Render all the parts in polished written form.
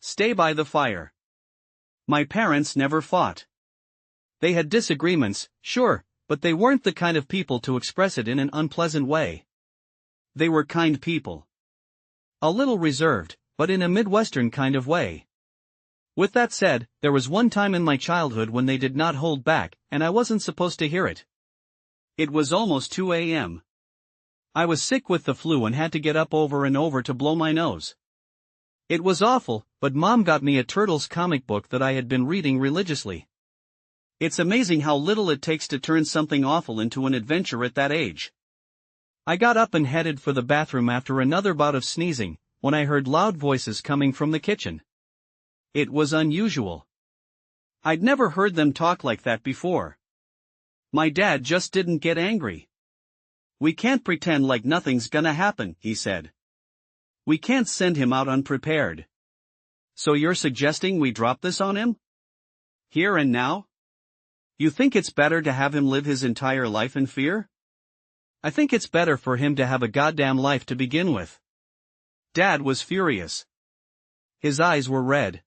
Stay by the fire. My parents never fought. They had disagreements, sure, but they weren't the kind of people to express it in an unpleasant way. They were kind people. A little reserved, but in a Midwestern kind of way. With that said, there was one time in my childhood when they did not hold back, and I wasn't supposed to hear it. It was almost 2 a.m. I was sick with the flu and had to get up over and over to blow my nose. It was awful, but Mom got me a Turtles comic book that I had been reading religiously. It's amazing how little it takes to turn something awful into an adventure at that age. I got up and headed for the bathroom after another bout of sneezing, when I heard loud voices coming from the kitchen. It was unusual. I'd never heard them talk like that before. My dad just didn't get angry. "We can't pretend like nothing's gonna happen," he said. "We can't send him out unprepared." "So you're suggesting we drop this on him? Here and now? You think it's better to have him live his entire life in fear?" "I think it's better for him to have a goddamn life to begin with." Dad was furious. His eyes were red.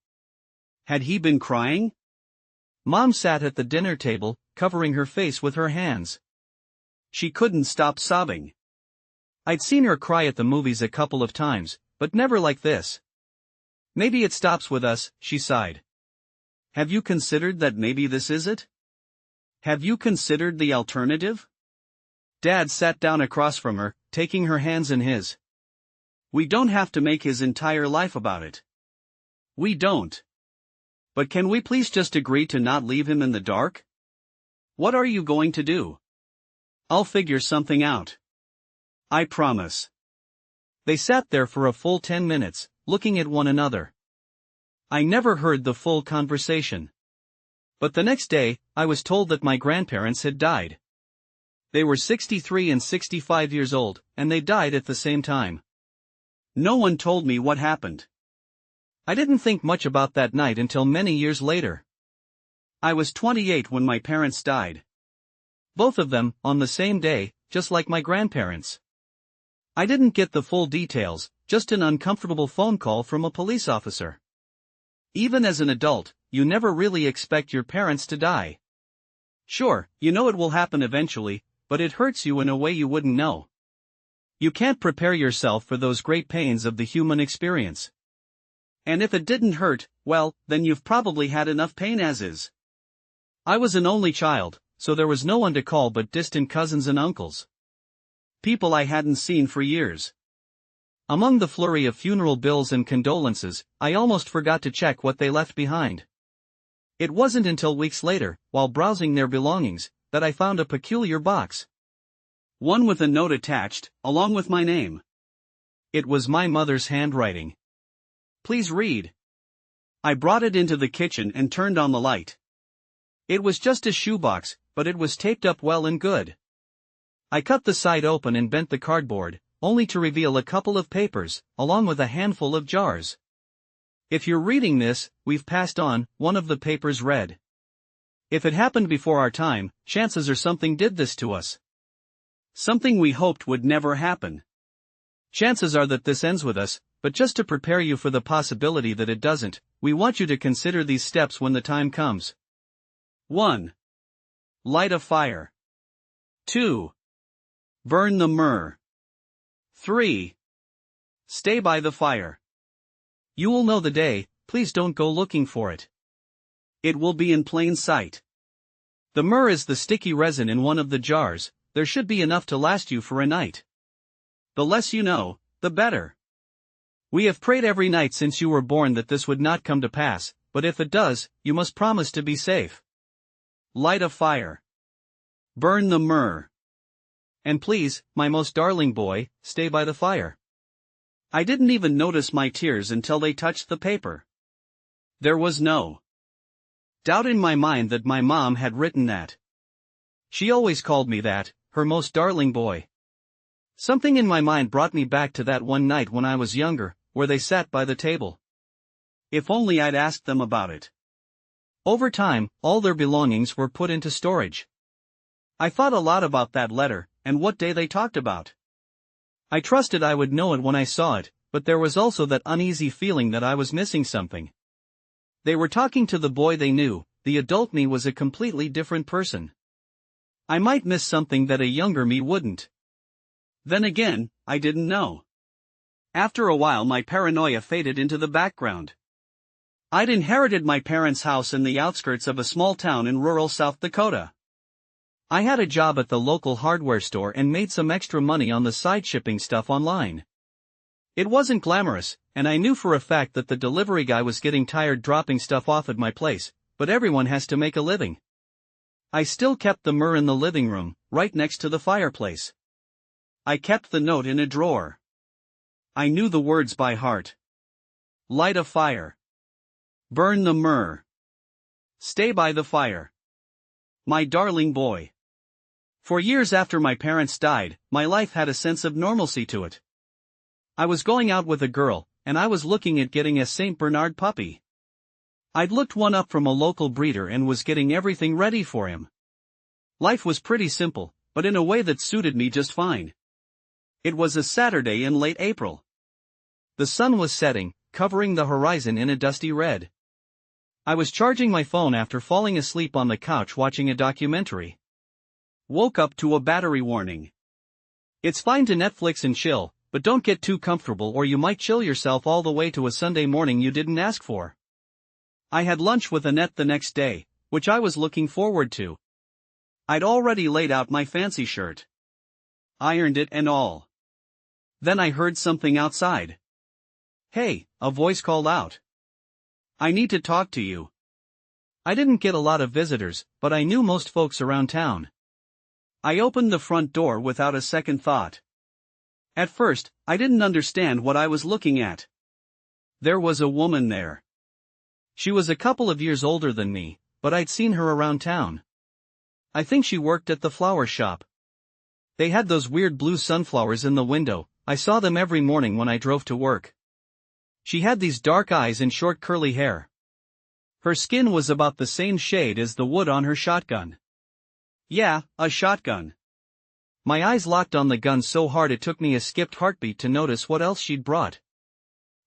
Had he been crying? Mom sat at the dinner table, covering her face with her hands. She couldn't stop sobbing. I'd seen her cry at the movies a couple of times, but never like this. "Maybe it stops with us," she sighed. "Have you considered that maybe this is it? Have you considered the alternative?" Dad sat down across from her, taking her hands in his. "We don't have to make his entire life about it. We don't. But can we please just agree to not leave him in the dark? What are you going to do?" "I'll figure something out. I promise." They sat there for a full 10 minutes, looking at one another. I never heard the full conversation. But the next day, I was told that my grandparents had died. They were 63 and 65 years old, and they died at the same time. No one told me what happened. I didn't think much about that night until many years later. I was 28 when my parents died. Both of them, on the same day, just like my grandparents. I didn't get the full details, just an uncomfortable phone call from a police officer. Even as an adult, you never really expect your parents to die. Sure, you know it will happen eventually, but it hurts you in a way you wouldn't know. You can't prepare yourself for those great pains of the human experience. And if it didn't hurt, well, then you've probably had enough pain as is. I was an only child, so there was no one to call but distant cousins and uncles. People I hadn't seen for years. Among the flurry of funeral bills and condolences, I almost forgot to check what they left behind. It wasn't until weeks later, while browsing their belongings, that I found a peculiar box. One with a note attached, along with my name. It was my mother's handwriting. "Please read." I brought it into the kitchen and turned on the light. It was just a shoebox, but it was taped up well and good. I cut the side open and bent the cardboard, only to reveal a couple of papers, along with a handful of jars. "If you're reading this, we've passed on," one of the papers read. "If it happened before our time, chances are something did this to us. Something we hoped would never happen. Chances are that this ends with us, but just to prepare you for the possibility that it doesn't, we want you to consider these steps when the time comes. 1. Light a fire. 2. Burn the myrrh. 3. Stay by the fire. You will know the day, please don't go looking for it. It will be in plain sight. The myrrh is the sticky resin in one of the jars, there should be enough to last you for a night. The less you know, the better. We have prayed every night since you were born that this would not come to pass, but if it does, you must promise to be safe. Light a fire. Burn the myrrh. And please, my most darling boy, stay by the fire." I didn't even notice my tears until they touched the paper. There was no doubt in my mind that my mom had written that. She always called me that, her most darling boy. Something in my mind brought me back to that one night when I was younger, where they sat by the table. If only I'd asked them about it. Over time, all their belongings were put into storage. I thought a lot about that letter, and what day they talked about. I trusted I would know it when I saw it, but there was also that uneasy feeling that I was missing something. They were talking to the boy they knew, the adult me was a completely different person. I might miss something that a younger me wouldn't. Then again, I didn't know. After a while my paranoia faded into the background. I'd inherited my parents' house in the outskirts of a small town in rural South Dakota. I had a job at the local hardware store and made some extra money on the side shipping stuff online. It wasn't glamorous, and I knew for a fact that the delivery guy was getting tired dropping stuff off at my place, but everyone has to make a living. I still kept the mirror in the living room, right next to the fireplace. I kept the note in a drawer. I knew the words by heart. Light a fire. Burn the myrrh. Stay by the fire. My darling boy. For years after my parents died, my life had a sense of normalcy to it. I was going out with a girl, and I was looking at getting a St. Bernard puppy. I'd looked one up from a local breeder and was getting everything ready for him. Life was pretty simple, but in a way that suited me just fine. It was a Saturday in late April. The sun was setting, covering the horizon in a dusty red. I was charging my phone after falling asleep on the couch watching a documentary. Woke up to a battery warning. It's fine to Netflix and chill, but don't get too comfortable or you might chill yourself all the way to a Sunday morning you didn't ask for. I had lunch with Annette the next day, which I was looking forward to. I'd already laid out my fancy shirt. Ironed it and all. Then I heard something outside. Hey, a voice called out. I need to talk to you. I didn't get a lot of visitors, but I knew most folks around town. I opened the front door without a second thought. At first, I didn't understand what I was looking at. There was a woman there. She was a couple of years older than me, but I'd seen her around town. I think she worked at the flower shop. They had those weird blue sunflowers in the window. I saw them every morning when I drove to work. She had these dark eyes and short curly hair. Her skin was about the same shade as the wood on her shotgun. Yeah, a shotgun. My eyes locked on the gun so hard it took me a skipped heartbeat to notice what else she'd brought.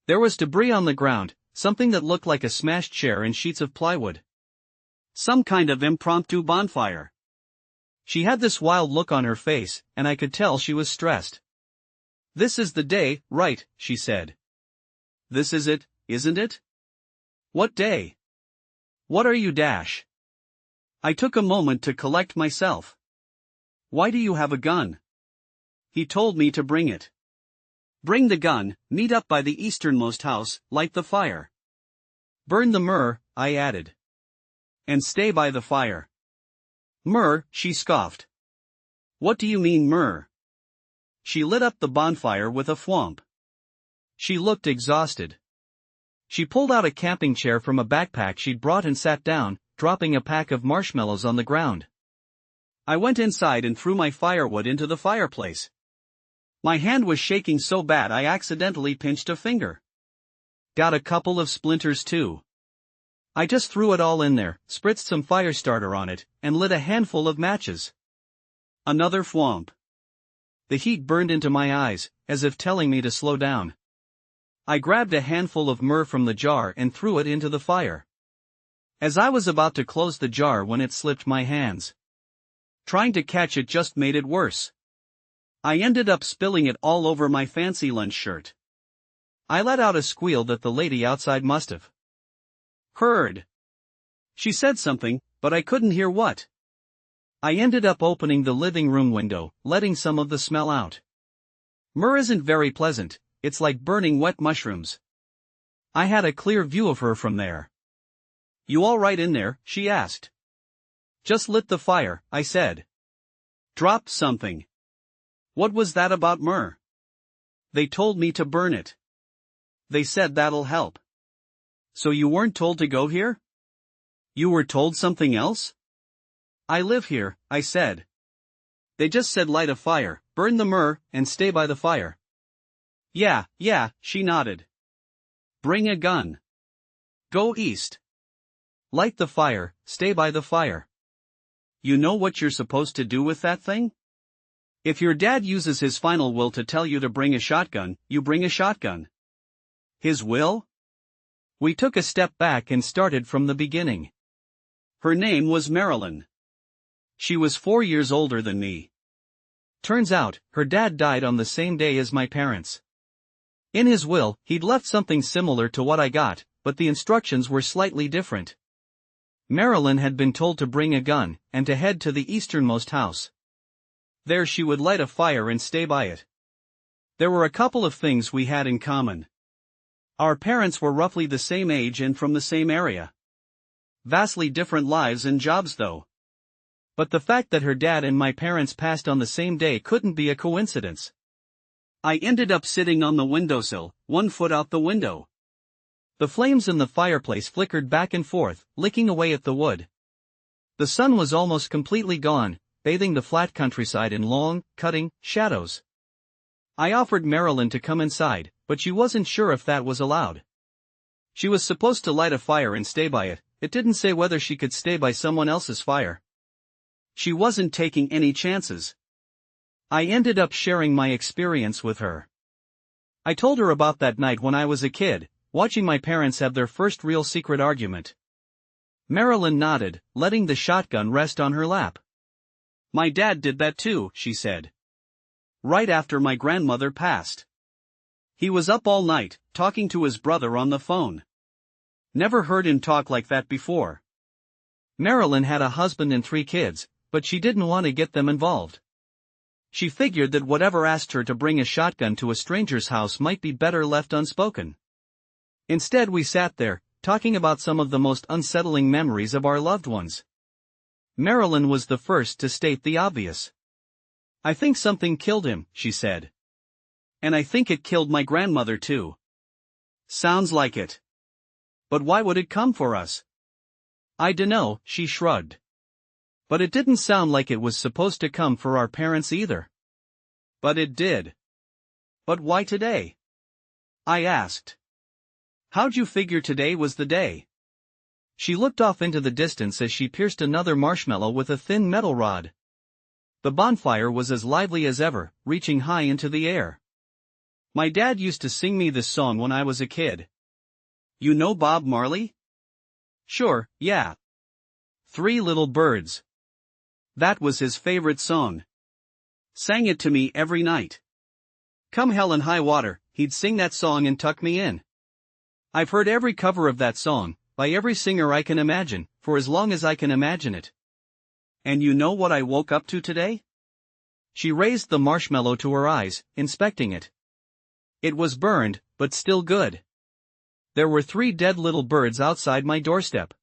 There was debris on the ground, something that looked like a smashed chair and sheets of plywood. Some kind of impromptu bonfire. She had this wild look on her face, and I could tell she was stressed. This is the day, right, she said. This is it, isn't it? What day? What are you dash? I took a moment to collect myself. Why do you have a gun? He told me to bring it. Bring the gun, meet up by the easternmost house, light the fire. Burn the myrrh, I added. And stay by the fire. Myrrh, she scoffed. What do you mean myrrh? She lit up the bonfire with a thwomp. She looked exhausted. She pulled out a camping chair from a backpack she'd brought and sat down, dropping a pack of marshmallows on the ground. I went inside and threw my firewood into the fireplace. My hand was shaking so bad I accidentally pinched a finger. Got a couple of splinters too. I just threw it all in there, spritzed some fire starter on it, and lit a handful of matches. Another thwomp. The heat burned into my eyes, as if telling me to slow down. I grabbed a handful of myrrh from the jar and threw it into the fire. As I was about to close the jar when it slipped my hands. Trying to catch it just made it worse. I ended up spilling it all over my fancy lunch shirt. I let out a squeal that the lady outside must have heard. She said something, but I couldn't hear what. I ended up opening the living room window, letting some of the smell out. Myrrh isn't very pleasant, it's like burning wet mushrooms. I had a clear view of her from there. You all right in there? She asked. Just lit the fire, I said. Dropped something. What was that about myrrh? They told me to burn it. They said that'll help. So you weren't told to go here? You were told something else? I live here, I said. They just said light a fire, burn the myrrh, and stay by the fire. Yeah, she nodded. Bring a gun. Go east. Light the fire, stay by the fire. You know what you're supposed to do with that thing? If your dad uses his final will to tell you to bring a shotgun, you bring a shotgun. His will? We took a step back and started from the beginning. Her name was Marilyn. She was 4 years older than me. Turns out, her dad died on the same day as my parents. In his will, he'd left something similar to what I got, but the instructions were slightly different. Marilyn had been told to bring a gun, and to head to the easternmost house. There she would light a fire and stay by it. There were a couple of things we had in common. Our parents were roughly the same age and from the same area. Vastly different lives and jobs though. But the fact that her dad and my parents passed on the same day couldn't be a coincidence. I ended up sitting on the windowsill, 1 foot out the window. The flames in the fireplace flickered back and forth, licking away at the wood. The sun was almost completely gone, bathing the flat countryside in long, cutting shadows. I offered Marilyn to come inside, but she wasn't sure if that was allowed. She was supposed to light a fire and stay by it. It didn't say whether she could stay by someone else's fire. She wasn't taking any chances. I ended up sharing my experience with her. I told her about that night when I was a kid, watching my parents have their first real secret argument. Marilyn nodded, letting the shotgun rest on her lap. My dad did that too, she said. Right after my grandmother passed. He was up all night, talking to his brother on the phone. Never heard him talk like that before. Marilyn had a husband and 3 kids, but she didn't want to get them involved. She figured that whatever asked her to bring a shotgun to a stranger's house might be better left unspoken. Instead we sat there, talking about some of the most unsettling memories of our loved ones. Marilyn was the first to state the obvious. I think something killed him, she said. And I think it killed my grandmother too. Sounds like it. But why would it come for us? I dunno, she shrugged. But it didn't sound like it was supposed to come for our parents either. But it did. But why today? I asked. How'd you figure today was the day? She looked off into the distance as she pierced another marshmallow with a thin metal rod. The bonfire was as lively as ever, reaching high into the air. My dad used to sing me this song when I was a kid. You know Bob Marley? Sure, yeah. 3 Little Birds. That was his favorite song. Sang it to me every night. Come hell and high water, he'd sing that song and tuck me in. I've heard every cover of that song, by every singer I can imagine, for as long as I can imagine it. And you know what I woke up to today? She raised the marshmallow to her eyes, inspecting it. It was burned, but still good. There were 3 dead little birds outside my doorstep.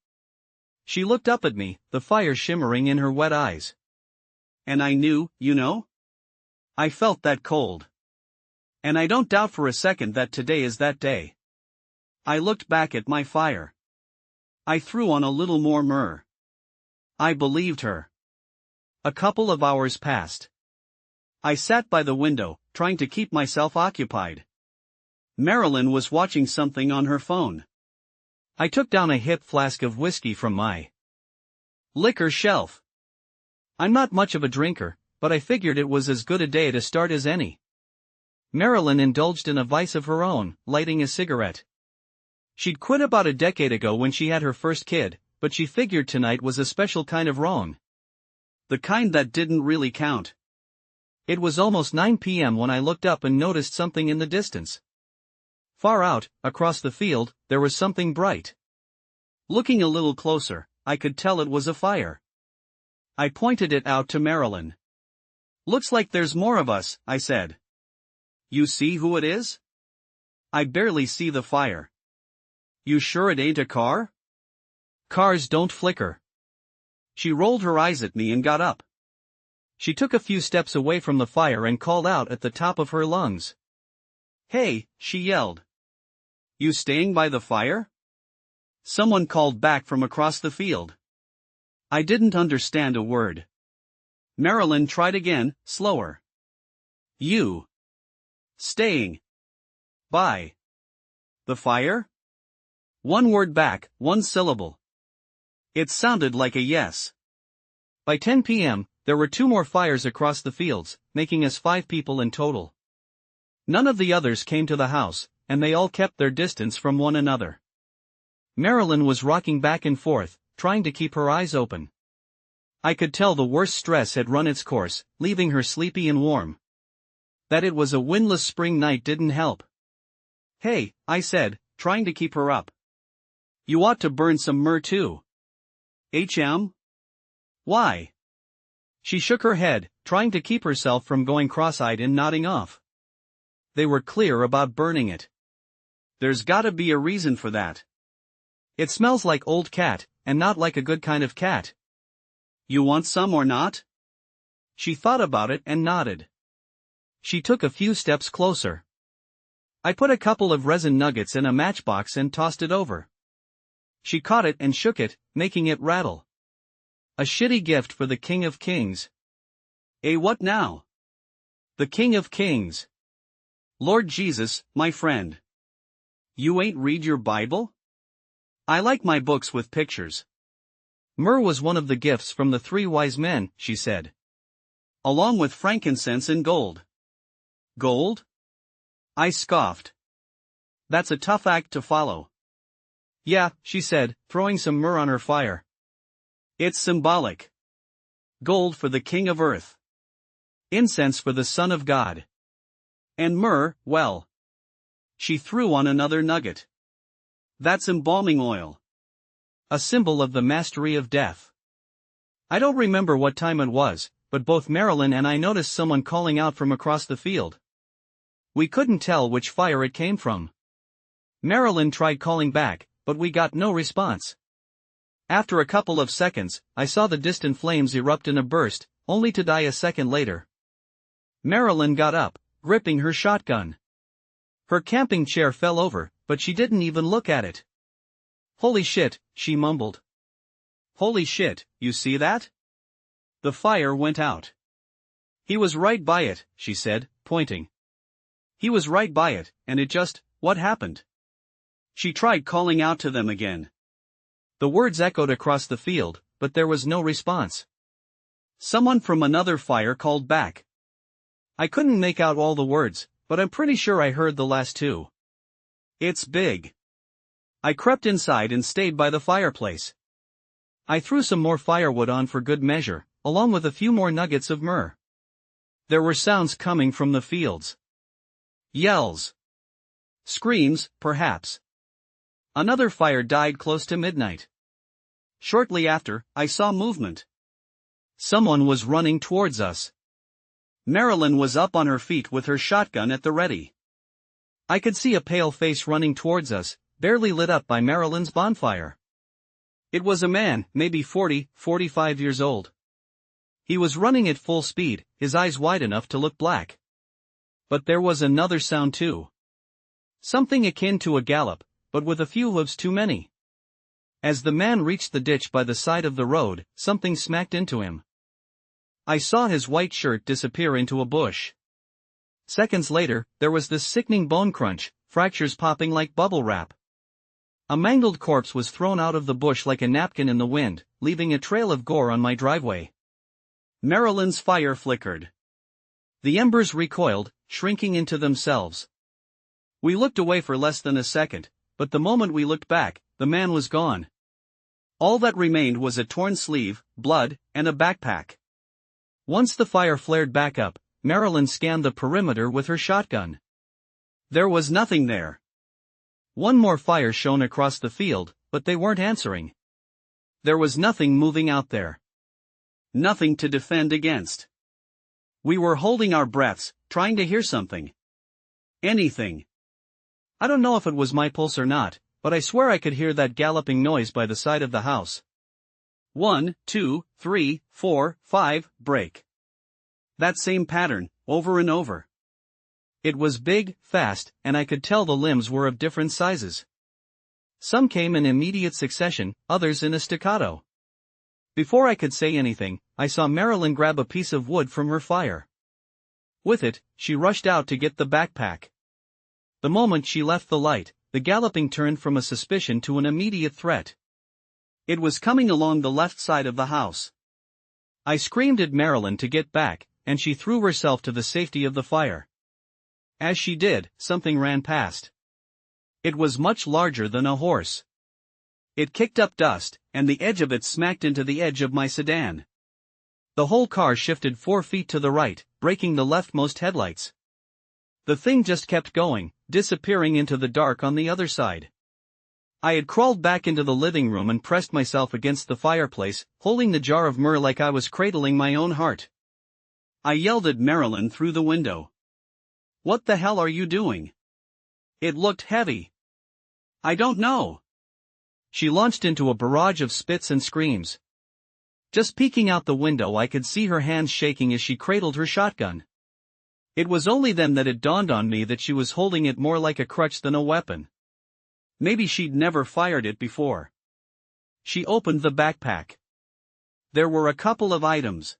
She looked up at me, the fire shimmering in her wet eyes. And I knew, you know? I felt that cold. And I don't doubt for a second that today is that day. I looked back at my fire. I threw on a little more myrrh. I believed her. A couple of hours passed. I sat by the window, trying to keep myself occupied. Marilyn was watching something on her phone. I took down a hip flask of whiskey from my liquor shelf. I'm not much of a drinker, but I figured it was as good a day to start as any. Marilyn indulged in a vice of her own, lighting a cigarette. She'd quit about a decade ago when she had her first kid, but she figured tonight was a special kind of wrong. The kind that didn't really count. It was almost 9 p.m. when I looked up and noticed something in the distance. Far out, across the field, there was something bright. Looking a little closer, I could tell it was a fire. I pointed it out to Marilyn. Looks like there's more of us, I said. You see who it is? I barely see the fire. You sure it ain't a car? Cars don't flicker. She rolled her eyes at me and got up. She took a few steps away from the fire and called out at the top of her lungs. Hey, she yelled. You staying by the fire? Someone called back from across the field. I didn't understand a word. Marilyn tried again, slower. You. Staying. By. The fire? 1 word back, 1 syllable. It sounded like a yes. By 10 p.m., there were 2 more fires across the fields, making us 5 people in total. None of the others came to the house, and they all kept their distance from one another. Marilyn was rocking back and forth, trying to keep her eyes open. I could tell the worst stress had run its course, leaving her sleepy and warm. That it was a windless spring night didn't help. "Hey," I said, trying to keep her up. "You ought to burn some myrrh too." Why?" She shook her head, trying to keep herself from going cross-eyed and nodding off. "They were clear about burning it. There's gotta be a reason for that. It smells like old cat, and not like a good kind of cat. You want some or not?" She thought about it and nodded. She took a few steps closer. I put a couple of resin nuggets in a matchbox and tossed it over. She caught it and shook it, making it rattle. "A shitty gift for the King of Kings." What now?" "The King of Kings. Lord Jesus, my friend. You ain't read your Bible?" "I like my books with pictures." "Myrrh was one of the gifts from the 3 wise men," she said. "Along with frankincense and gold." "Gold?" I scoffed. "That's a tough act to follow." "Yeah," she said, throwing some myrrh on her fire. "It's symbolic. Gold for the King of Earth. Incense for the Son of God. And myrrh, well." She threw on another nugget. "That's embalming oil. A symbol of the mastery of death." I don't remember what time it was, but both Marilyn and I noticed someone calling out from across the field. We couldn't tell which fire it came from. Marilyn tried calling back, but we got no response. After a couple of seconds, I saw the distant flames erupt in a burst, only to die a second later. Marilyn got up, gripping her shotgun. Her camping chair fell over, but she didn't even look at it. "Holy shit," she mumbled. "Holy shit, you see that? The fire went out." "He was right by it," she said, pointing. "He was right by it, and it just, what happened?" She tried calling out to them again. The words echoed across the field, but there was no response. Someone from another fire called back. I couldn't make out all the words, but I'm pretty sure I heard the last 2. "It's big." I crept inside and stayed by the fireplace. I threw some more firewood on for good measure, along with a few more nuggets of myrrh. There were sounds coming from the fields. Yells. Screams, perhaps. Another fire died close to midnight. Shortly after, I saw movement. Someone was running towards us. Marilyn was up on her feet with her shotgun at the ready. I could see a pale face running towards us, barely lit up by Marilyn's bonfire. It was a man, maybe 40, 45 years old. He was running at full speed, his eyes wide enough to look black. But there was another sound too. Something akin to a gallop, but with a few hooves too many. As the man reached the ditch by the side of the road, something smacked into him. I saw his white shirt disappear into a bush. Seconds later, there was this sickening bone crunch, fractures popping like bubble wrap. A mangled corpse was thrown out of the bush like a napkin in the wind, leaving a trail of gore on my driveway. Marilyn's fire flickered. The embers recoiled, shrinking into themselves. We looked away for less than a second, but the moment we looked back, the man was gone. All that remained was a torn sleeve, blood, and a backpack. Once the fire flared back up, Marilyn scanned the perimeter with her shotgun. There was nothing there. One more fire shone across the field, but they weren't answering. There was nothing moving out there. Nothing to defend against. We were holding our breaths, trying to hear something. Anything. I don't know if it was my pulse or not, but I swear I could hear that galloping noise by the side of the house. 1, 2, 3, 4, 5, break. That same pattern, over and over. It was big, fast, and I could tell the limbs were of different sizes. Some came in immediate succession, others in a staccato. Before I could say anything, I saw Marilyn grab a piece of wood from her fire. With it, she rushed out to get the backpack. The moment she left the light, the galloping turned from a suspicion to an immediate threat. It was coming along the left side of the house. I screamed at Marilyn to get back, and she threw herself to the safety of the fire. As she did, something ran past. It was much larger than a horse. It kicked up dust, and the edge of it smacked into the edge of my sedan. The whole car shifted 4 feet to the right, breaking the leftmost headlights. The thing just kept going, disappearing into the dark on the other side. I had crawled back into the living room and pressed myself against the fireplace, holding the jar of myrrh like I was cradling my own heart. I yelled at Marilyn through the window. "What the hell are you doing? It looked heavy." "I don't know." She launched into a barrage of spits and screams. Just peeking out the window, I could see her hands shaking as she cradled her shotgun. It was only then that it dawned on me that she was holding it more like a crutch than a weapon. Maybe she'd never fired it before. She opened the backpack. There were a couple of items.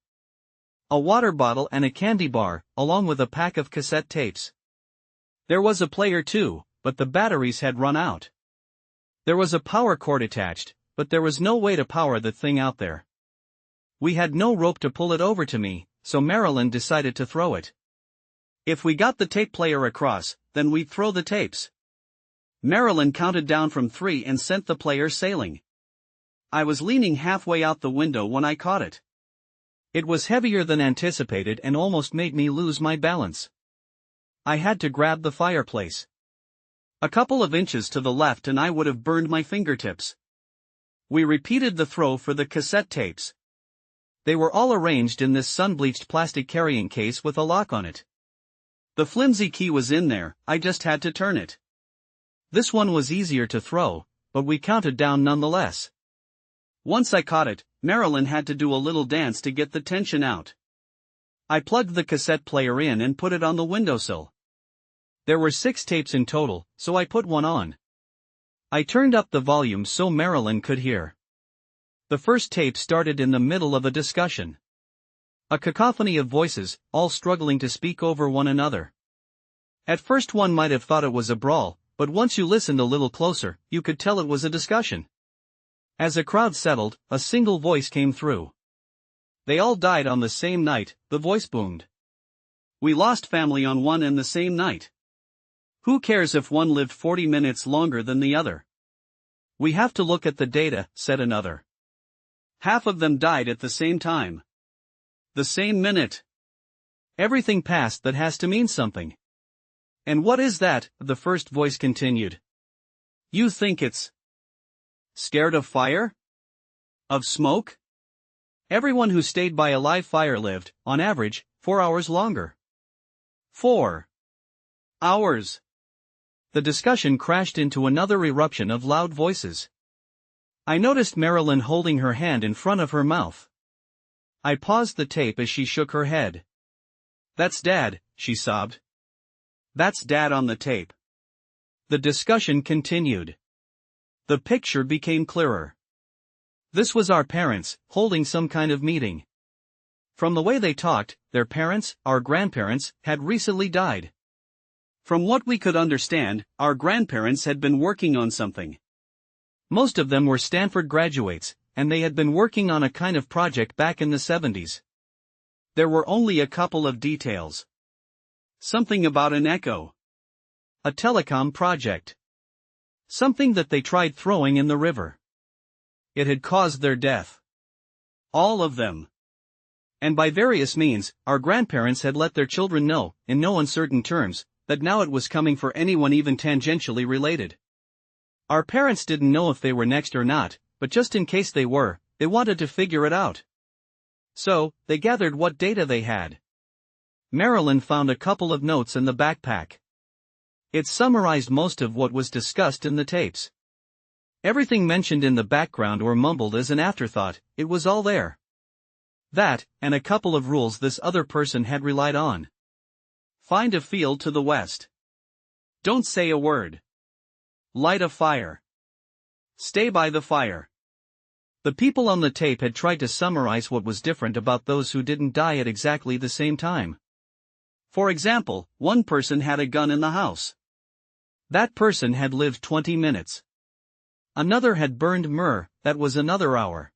A water bottle and a candy bar, along with a pack of cassette tapes. There was a player too, but the batteries had run out. There was a power cord attached, but there was no way to power the thing out there. We had no rope to pull it over to me, so Marilyn decided to throw it. If we got the tape player across, then we'd throw the tapes. Marilyn counted down from 3 and sent the player sailing. I was leaning halfway out the window when I caught it. It was heavier than anticipated and almost made me lose my balance. I had to grab the fireplace. A couple of inches to the left and I would have burned my fingertips. We repeated the throw for the cassette tapes. They were all arranged in this sun-bleached plastic carrying case with a lock on it. The flimsy key was in there, I just had to turn it. This one was easier to throw, but we counted down nonetheless. Once I caught it, Marilyn had to do a little dance to get the tension out. I plugged the cassette player in and put it on the windowsill. There were 6 tapes in total, so I put one on. I turned up the volume so Marilyn could hear. The first tape started in the middle of a discussion. A cacophony of voices, all struggling to speak over one another. At first one might have thought it was a brawl, but once you listened a little closer, you could tell it was a discussion. As the crowd settled, a single voice came through. "They all died on the same night," the voice boomed. "We lost family on one and the same night. Who cares if one lived 40 minutes longer than the other? We have to look at the data," said another. "Half of them died at the same time. The same minute. Everything passed that has to mean something." "And what is that?" the first voice continued. "You think it's scared of fire? Of smoke? Everyone who stayed by a live fire lived, on average, 4 hours longer. 4 hours." The discussion crashed into another eruption of loud voices. I noticed Marilyn holding her hand in front of her mouth. I paused the tape as she shook her head. "That's Dad," she sobbed. "That's Dad on the tape." The discussion continued. The picture became clearer. This was our parents, holding some kind of meeting. From the way they talked, their parents, our grandparents, had recently died. From what we could understand, our grandparents had been working on something. Most of them were Stanford graduates, and they had been working on a kind of project back in the 70s. There were only a couple of details. Something about an echo. A telecom project. Something that they tried throwing in the river. It had caused their death. All of them. And by various means, our grandparents had let their children know, in no uncertain terms, that now it was coming for anyone even tangentially related. Our parents didn't know if they were next or not, but just in case they were, they wanted to figure it out. So, they gathered what data they had. Marilyn found a couple of notes in the backpack. It summarized most of what was discussed in the tapes. Everything mentioned in the background or mumbled as an afterthought, it was all there. That, and a couple of rules this other person had relied on. Find a field to the west. Don't say a word. Light a fire. Stay by the fire. The people on the tape had tried to summarize what was different about those who didn't die at exactly the same time. For example, one person had a gun in the house. That person had lived 20 minutes. Another had burned myrrh, that was another hour.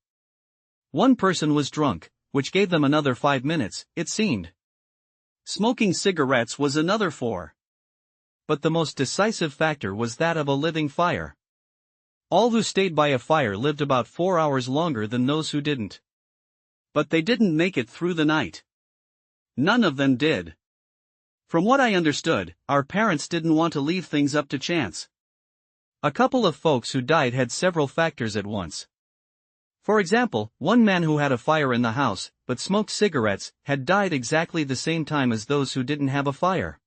One person was drunk, which gave them another 5 minutes, it seemed. Smoking cigarettes was another 4. but the most decisive factor was that of a living fire. All who stayed by a fire lived about 4 hours longer than those who didn't. But they didn't make it through the night. None of them did. From what I understood, our parents didn't want to leave things up to chance. A couple of folks who died had several factors at once. For example, one man who had a fire in the house, but smoked cigarettes, had died exactly the same time as those who didn't have a fire.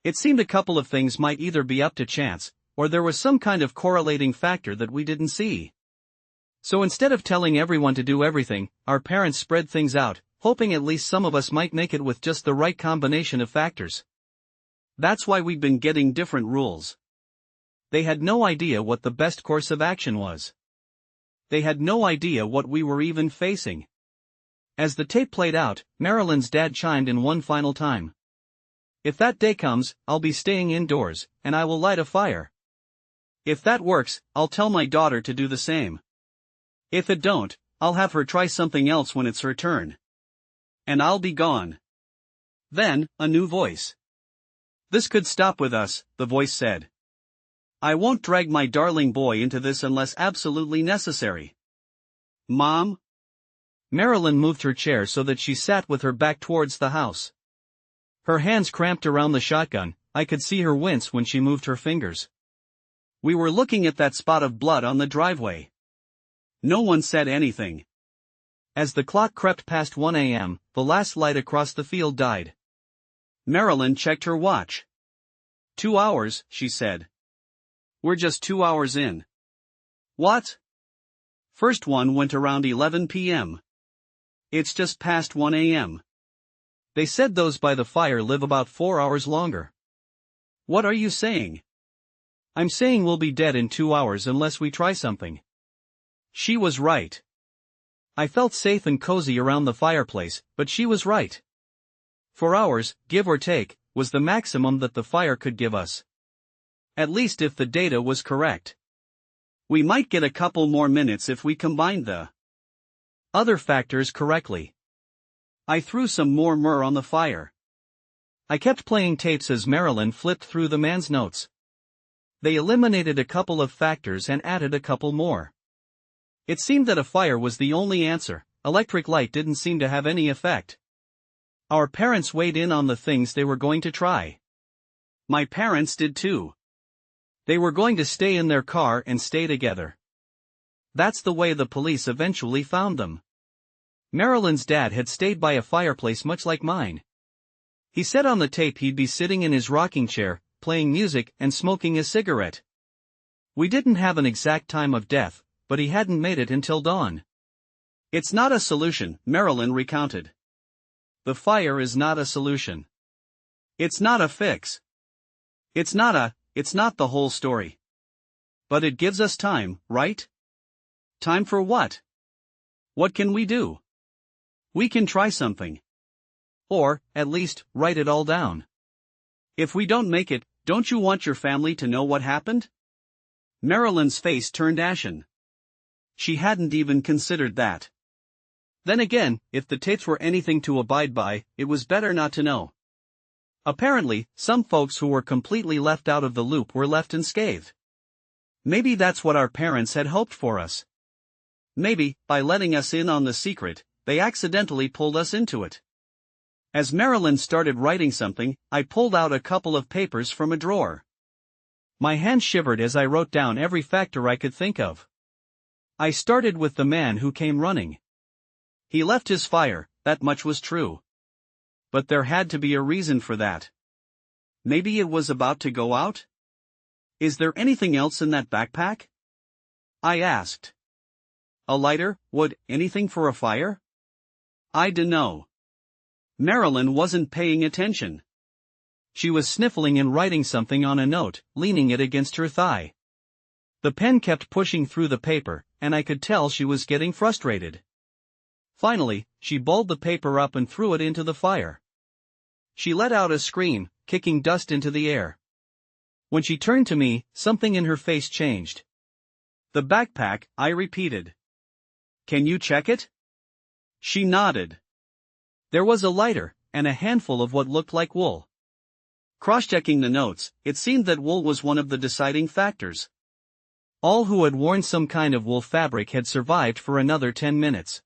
It seemed a couple of things might either be up to chance, or there was some kind of correlating factor that we didn't see. So instead of telling everyone to do everything, our parents spread things out, hoping at least some of us might make it with just the right combination of factors. That's why we've been getting different rules. They had no idea what the best course of action was. They had no idea what we were even facing. As the tape played out, Marilyn's dad chimed in one final time. "If that day comes, I'll be staying indoors, and I will light a fire. If that works, I'll tell my daughter to do the same. If it don't, I'll have her try something else when it's her turn. And I'll be gone." Then, a new voice. "This could stop with us," the voice said. "I won't drag my darling boy into this unless absolutely necessary." "Mom?" Marilyn moved her chair so that she sat with her back towards the house. Her hands cramped around the shotgun. I could see her wince when she moved her fingers. We were looking at that spot of blood on the driveway. No one said anything. As the clock crept past 1 a.m., the last light across the field died. Marilyn checked her watch. 2 hours, she said. "We're just 2 hours in." "What?" "First one went around 11 p.m. It's just past 1 a.m. They said those by the fire live about 4 hours longer." "What are you saying?" "I'm saying we'll be dead in 2 hours unless we try something." She was right. I felt safe and cozy around the fireplace, but she was right. 4 hours, give or take, was the maximum that the fire could give us. At least if the data was correct. We might get a couple more minutes if we combined the other factors correctly. I threw some more myrrh on the fire. I kept playing tapes as Marilyn flipped through the man's notes. They eliminated a couple of factors and added a couple more. It seemed that a fire was the only answer. Electric light didn't seem to have any effect. Our parents weighed in on the things they were going to try. My parents did too. They were going to stay in their car and stay together. That's the way the police eventually found them. Marilyn's dad had stayed by a fireplace much like mine. He said on the tape he'd be sitting in his rocking chair, playing music and smoking a cigarette. We didn't have an exact time of death, but he hadn't made it until dawn. "It's not a solution," Marilyn recounted. "The fire is not a solution. It's not a fix. It's not the whole story. But it gives us time, right?" "Time for what? What can we do?" "We can try something. Or, at least, write it all down. If we don't make it, don't you want your family to know what happened?" Marilyn's face turned ashen. She hadn't even considered that. Then again, if the tapes were anything to abide by, it was better not to know. Apparently, some folks who were completely left out of the loop were left unscathed. Maybe that's what our parents had hoped for us. Maybe, by letting us in on the secret, they accidentally pulled us into it. As Marilyn started writing something, I pulled out a couple of papers from a drawer. My hand shivered as I wrote down every factor I could think of. I started with the man who came running. He left his fire, that much was true. But there had to be a reason for that. Maybe it was about to go out? "Is there anything else in that backpack?" I asked. "A lighter, wood, anything for a fire?" "I dunno." Marilyn wasn't paying attention. She was sniffling and writing something on a note, leaning it against her thigh. The pen kept pushing through the paper, and I could tell she was getting frustrated. Finally, she balled the paper up and threw it into the fire. She let out a scream, kicking dust into the air. When she turned to me, something in her face changed. "The backpack," I repeated. "Can you check it?" She nodded. There was a lighter, and a handful of what looked like wool. Cross-checking the notes, it seemed that wool was one of the deciding factors. All who had worn some kind of wool fabric had survived for another 10 minutes.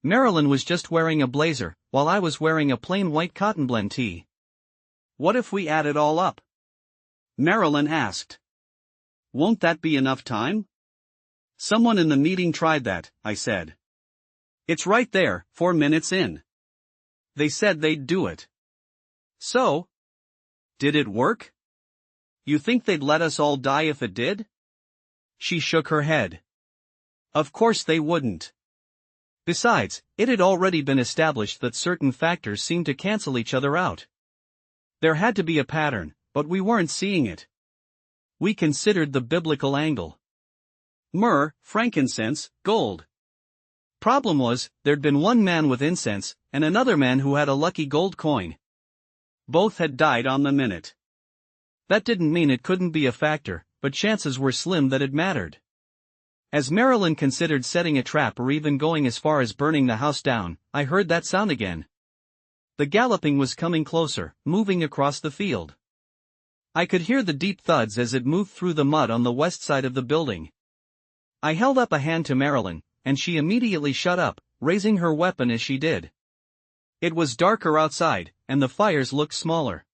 Marilyn was just wearing a blazer, while I was wearing a plain white cotton blend tee. What if we add it all up? Marilyn asked. Won't that be enough time? Someone in the meeting tried that, I said. It's right there, 4 minutes in. They said they'd do it. So? Did it work? You think they'd let us all die if it did? She shook her head. Of course they wouldn't. Besides, it had already been established that certain factors seemed to cancel each other out. There had to be a pattern, but we weren't seeing it. We considered the biblical angle. Myrrh, frankincense, gold. Problem was, there'd been one man with incense, and another man who had a lucky gold coin. Both had died on the minute. That didn't mean it couldn't be a factor, but chances were slim that it mattered. As Marilyn considered setting a trap or even going as far as burning the house down, I heard that sound again. The galloping was coming closer, moving across the field. I could hear the deep thuds as it moved through the mud on the west side of the building. I held up a hand to Marilyn, and she immediately shut up, raising her weapon as she did. It was darker outside, and the fires looked smaller.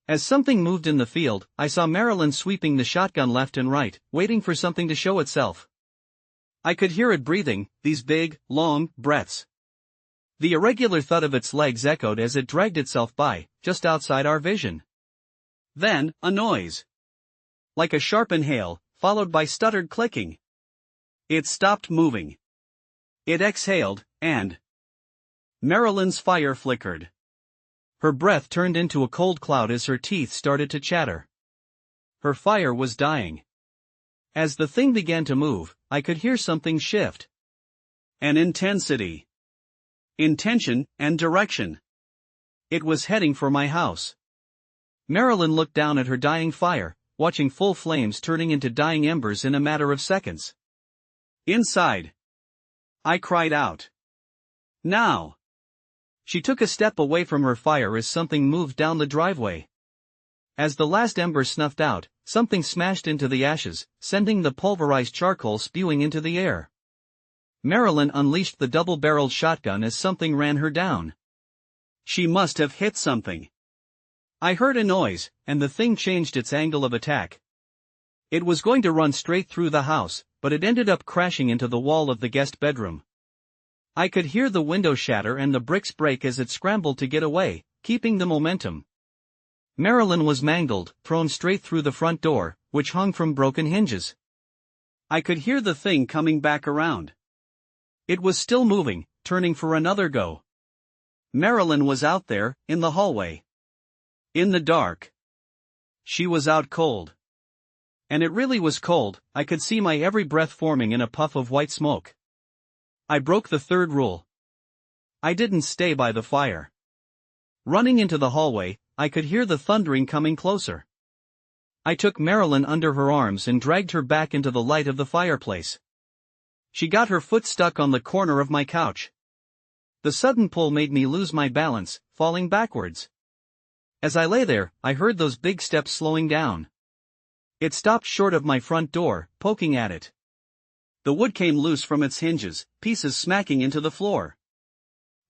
As something moved in the field, I saw Marilyn sweeping the shotgun left and right, waiting for something to show itself. I could hear it breathing, these big, long breaths. The irregular thud of its legs echoed as it dragged itself by, just outside our vision. Then, a noise. Like a sharp inhale, followed by stuttered clicking. It stopped moving. It exhaled, and Marilyn's fire flickered. Her breath turned into a cold cloud as her teeth started to chatter. Her fire was dying. As the thing began to move, I could hear something shift. An intensity. Intention and direction. It was heading for my house. Marilyn looked down at her dying fire, watching full flames turning into dying embers in a matter of seconds. Inside. I cried out. Now. She took a step away from her fire as something moved down the driveway. As the last ember snuffed out, something smashed into the ashes, sending the pulverized charcoal spewing into the air. Marilyn unleashed the double-barreled shotgun as something ran her down. She must have hit something. I heard a noise, and the thing changed its angle of attack. It was going to run straight through the house, but it ended up crashing into the wall of the guest bedroom. I could hear the window shatter and the bricks break as it scrambled to get away, keeping the momentum. Marilyn was mangled, thrown straight through the front door, which hung from broken hinges. I could hear the thing coming back around. It was still moving, turning for another go. Marilyn was out there, in the hallway. In the dark. She was out cold. And it really was cold. I could see my every breath forming in a puff of white smoke. I broke the third rule. I didn't stay by the fire. Running into the hallway, I could hear the thundering coming closer. I took Marilyn under her arms and dragged her back into the light of the fireplace. She got her foot stuck on the corner of my couch. The sudden pull made me lose my balance, falling backwards. As I lay there, I heard those big steps slowing down. It stopped short of my front door, poking at it. The wood came loose from its hinges, pieces smacking into the floor.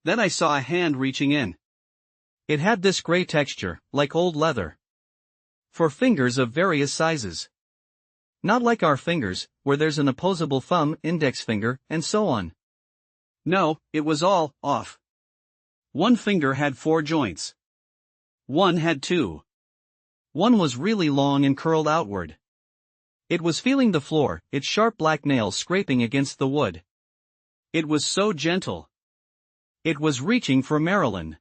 Then I saw a hand reaching in. It had this gray texture, like old leather. For fingers of various sizes. Not like our fingers, where there's an opposable thumb, index finger, and so on. No, it was all off. One finger had 4 joints. One had 2. One was really long and curled outward. It was feeling the floor, its sharp black nails scraping against the wood. It was so gentle. It was reaching for Marilyn.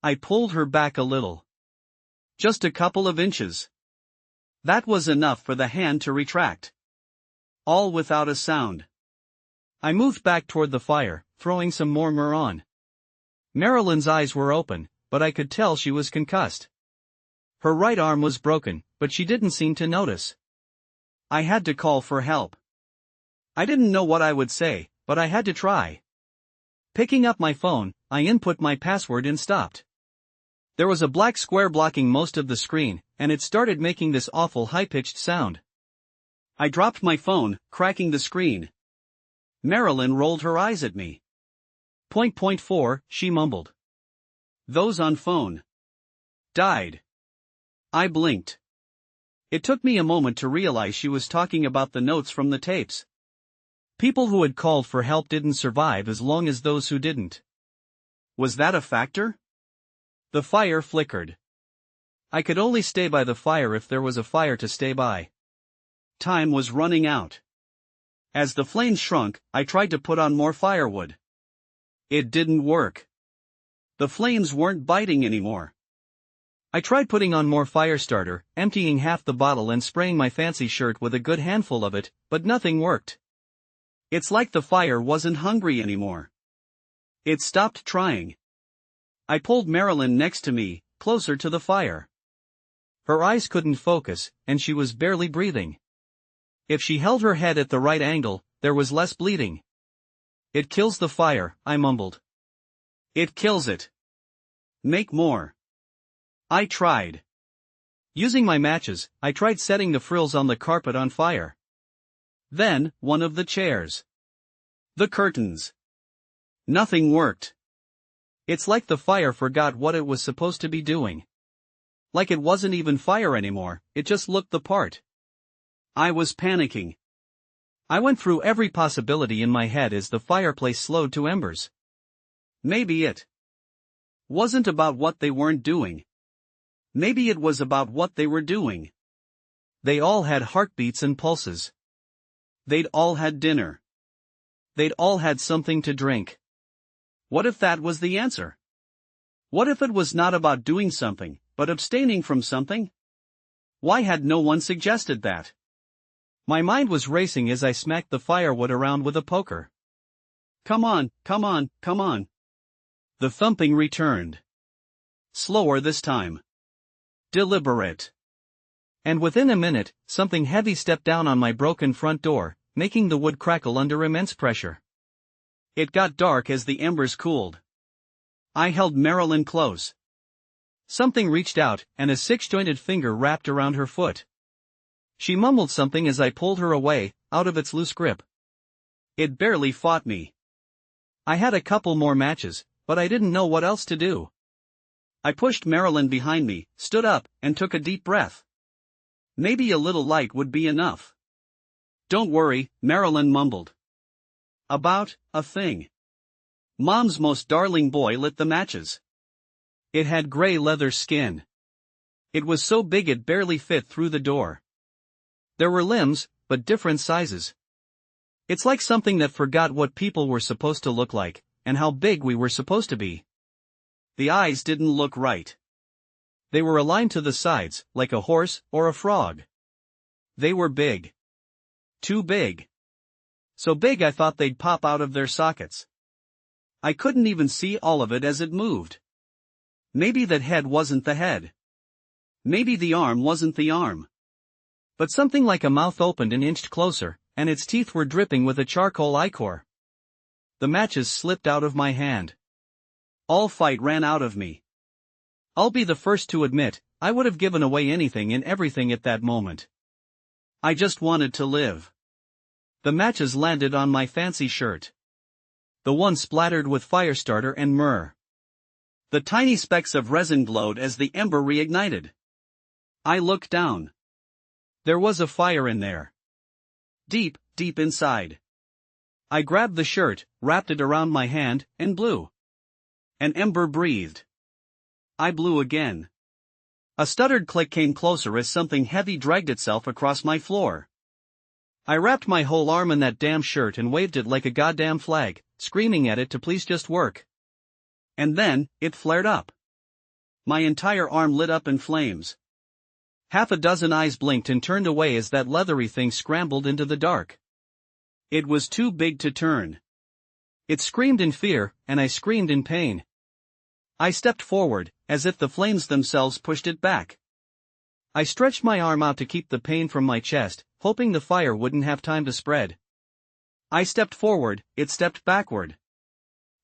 I pulled her back a little. Just a couple of inches. That was enough for the hand to retract. All without a sound. I moved back toward the fire, throwing some more myrrh on. Marilyn's eyes were open, but I could tell she was concussed. Her right arm was broken, but she didn't seem to notice. I had to call for help. I didn't know what I would say, but I had to try. Picking up my phone, I input my password and stopped. There was a black square blocking most of the screen, and it started making this awful high-pitched sound. I dropped my phone, cracking the screen. Marilyn rolled her eyes at me. Point 4, she mumbled. Those on phone. Died. I blinked. It took me a moment to realize she was talking about the notes from the tapes. People who had called for help didn't survive as long as those who didn't. Was that a factor? The fire flickered. I could only stay by the fire if there was a fire to stay by. Time was running out. As the flames shrunk, I tried to put on more firewood. It didn't work. The flames weren't biting anymore. I tried putting on more fire starter, emptying half the bottle and spraying my fancy shirt with a good handful of it, but nothing worked. It's like the fire wasn't hungry anymore. It stopped trying. I pulled Marilyn next to me, closer to the fire. Her eyes couldn't focus, and she was barely breathing. If she held her head at the right angle, there was less bleeding. It kills the fire, I mumbled. It kills it. Make more. I tried. Using my matches, I tried setting the frills on the carpet on fire. Then, one of the chairs. The curtains. Nothing worked. It's like the fire forgot what it was supposed to be doing. Like it wasn't even fire anymore, it just looked the part. I was panicking. I went through every possibility in my head as the fireplace slowed to embers. Maybe it wasn't about what they weren't doing. Maybe it was about what they were doing. They all had heartbeats and pulses. They'd all had dinner. They'd all had something to drink. What if that was the answer? What if it was not about doing something, but abstaining from something? Why had no one suggested that? My mind was racing as I smacked the firewood around with a poker. Come on, come on, come on. The thumping returned. Slower this time. Deliberate. And within a minute, something heavy stepped down on my broken front door, making the wood crackle under immense pressure. It got dark as the embers cooled. I held Marilyn close. Something reached out, and a six-jointed finger wrapped around her foot. She mumbled something as I pulled her away, out of its loose grip. It barely fought me. I had a couple more matches, but I didn't know what else to do. I pushed Marilyn behind me, stood up, and took a deep breath. Maybe a little light would be enough. Don't worry, Marilyn mumbled. About a thing. Mom's most darling boy lit the matches. It had gray leather skin. It was so big it barely fit through the door. There were limbs, but different sizes. It's like something that forgot what people were supposed to look like, and how big we were supposed to be. The eyes didn't look right. They were aligned to the sides, like a horse or a frog. They were big. Too big. So big I thought they'd pop out of their sockets. I couldn't even see all of it as it moved. Maybe that head wasn't the head. Maybe the arm wasn't the arm. But something like a mouth opened and inched closer, and its teeth were dripping with a charcoal ichor. The matches slipped out of my hand. All fight ran out of me. I'll be the first to admit, I would have given away anything and everything at that moment. I just wanted to live. The matches landed on my fancy shirt. The one splattered with fire starter and myrrh. The tiny specks of resin glowed as the ember reignited. I looked down. There was a fire in there. Deep, deep inside. I grabbed the shirt, wrapped it around my hand, and blew. An ember breathed. I blew again. A stuttered click came closer as something heavy dragged itself across my floor. I wrapped my whole arm in that damn shirt and waved it like a goddamn flag, screaming at it to please just work. And then, it flared up. My entire arm lit up in flames. Half a dozen eyes blinked and turned away as that leathery thing scrambled into the dark. It was too big to turn. It screamed in fear, and I screamed in pain. I stepped forward, as if the flames themselves pushed it back. I stretched my arm out to keep the pain from my chest, hoping the fire wouldn't have time to spread. I stepped forward, it stepped backward.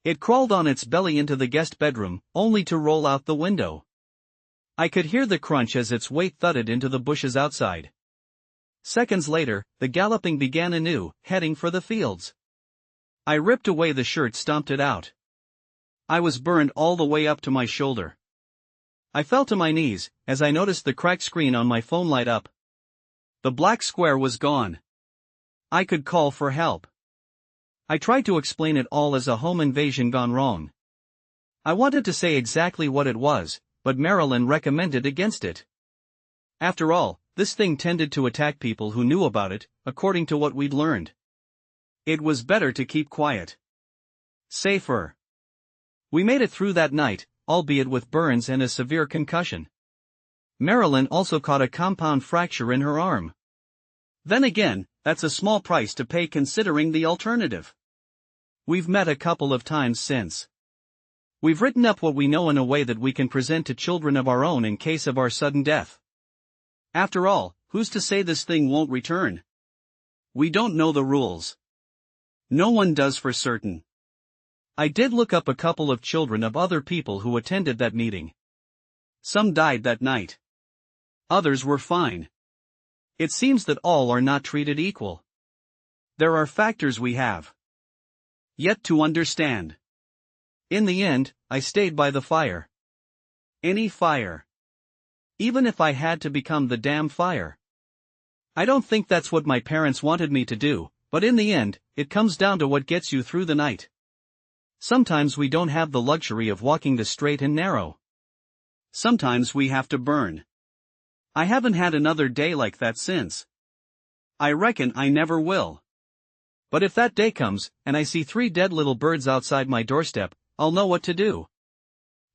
It crawled on its belly into the guest bedroom, only to roll out the window. I could hear the crunch as its weight thudded into the bushes outside. Seconds later, the galloping began anew, heading for the fields. I ripped away the shirt, stomped it out. I was burned all the way up to my shoulder. I fell to my knees, as I noticed the cracked screen on my phone light up. The black square was gone. I could call for help. I tried to explain it all as a home invasion gone wrong. I wanted to say exactly what it was, but Marilyn recommended against it. After all, this thing tended to attack people who knew about it, according to what we'd learned. It was better to keep quiet. Safer. We made it through that night, albeit with burns and a severe concussion. Marilyn also caught a compound fracture in her arm. Then again, that's a small price to pay considering the alternative. We've met a couple of times since. We've written up what we know in a way that we can present to children of our own in case of our sudden death. After all, who's to say this thing won't return? We don't know the rules. No one does for certain. I did look up a couple of children of other people who attended that meeting. Some died that night. Others were fine. It seems that all are not treated equal. There are factors we have yet to understand. In the end, I stayed by the fire. Any fire. Even if I had to become the damn fire. I don't think that's what my parents wanted me to do, but in the end, it comes down to what gets you through the night. Sometimes we don't have the luxury of walking the straight and narrow. Sometimes we have to burn. I haven't had another day like that since. I reckon I never will. But if that day comes, and I see 3 dead little birds outside my doorstep, I'll know what to do.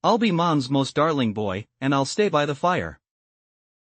I'll be Mom's most darling boy, and I'll stay by the fire.